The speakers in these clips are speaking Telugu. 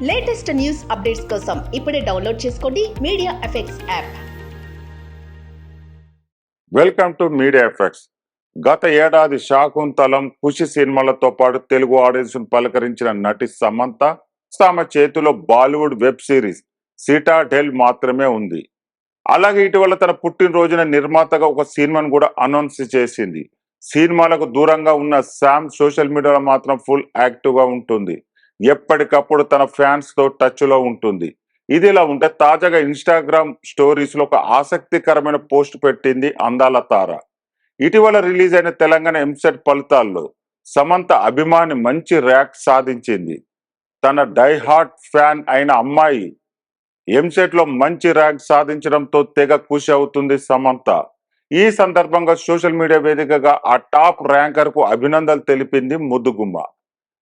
లేటెస్ట్ న్యూస్ అప్డేట్స్ కోసం ఇప్పుడే డౌన్లోడ్ చేసుకోండి media effects app. Welcome to media effects. గత ఏడాది శాకుంతలం, ఖుషి సినిమాలతో పాటు తెలుగు ఆడియన్స్ పలకరించిన నటి సమంత ఆమె చేతిలో బాలీవుడ్ వెబ్ సిరీస్ సిటాడెల్ మాత్రమే ఉంది. అలాగే ఇటీవల తన పుట్టినరోజున నిర్మాతగా ఒక సినిమాను కూడా అనౌన్స్ చేసింది. సినిమాలకు దూరంగా ఉన్న శామ్ సోషల్ మీడియాలో మాత్రం ఫుల్ యాక్టివ్ గా ఉంటుంది. ఎప్పటికప్పుడు తన ఫ్యాన్స్ తో టచ్ లో ఉంటుంది. ఇది ఇలా ఉంటే తాజాగా ఇన్స్టాగ్రామ్ స్టోరీస్ లో ఒక ఆసక్తికరమైన పోస్ట్ పెట్టింది అందాల తార. ఇటీవల రిలీజ్ అయిన తెలంగాణ ఎంసెట్ ఫలితాల్లో సమంత అభిమాని మంచి ర్యాంక్ సాధించింది. తన డై హార్ట్ ఫ్యాన్ అయిన అమ్మాయి ఎంసెట్ లో మంచి ర్యాంక్ సాధించడంతో తెగ ఖుషి అవుతుంది సమంత. ఈ సందర్భంగా సోషల్ మీడియా వేదికగా ఆ టాప్ ర్యాంకర్ కు అభినందనలు తెలిపింది ముద్దుగుమ్మ.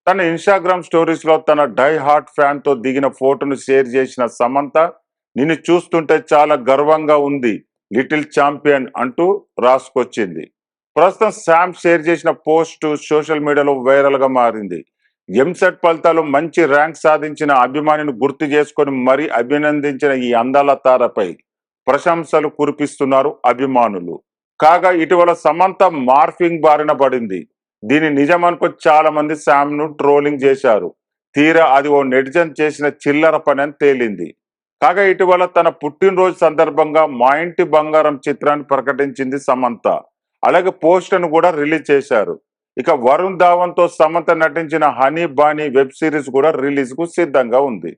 తన ఇన్స్టాగ్రామ్ స్టోరీస్ లో తన డై హార్ట్ ఫ్యాన్ తో దిగిన ఫోటోను షేర్ చేసిన సమంత, నిన్ను చూస్తుంటే చాలా గర్వంగా ఉంది లిటిల్ ఛాంపియన్ అంటూ రాసుకొచ్చింది. ప్రస్తుతం శామ్ షేర్ చేసిన పోస్ట్ సోషల్ మీడియాలో వైరల్ గా మారింది. ఎంసెట్ ఫలితాలు మంచి ర్యాంక్ సాధించిన అభిమానిని గుర్తు చేసుకొని మరీ అభినందించిన ఈ అందాల తారపై ప్రశంసలు కురిపిస్తున్నారు అభిమానులు. కాగా ఇటీవల సమంత మార్ఫింగ్ బారిన పడింది. దీని నిజమనుకో చాలా మంది శామ్ ను ట్రోలింగ్ చేశారు. తీరా అది ఓ నెటిజన్ చేసిన చిల్లర పని అని తేలింది. కాగా ఇటీవల తన పుట్టినరోజు సందర్భంగా మా ఇంటి బంగారం చిత్రాన్ని ప్రకటించింది సమంత. అలాగే పోస్టర్ను కూడా రిలీజ్ చేశారు. ఇక వరుణ్ ధావన్ తో సమంత నటించిన హనీ బానీ వెబ్ సిరీస్ కూడా రిలీజ్ కు సిద్ధంగా ఉంది.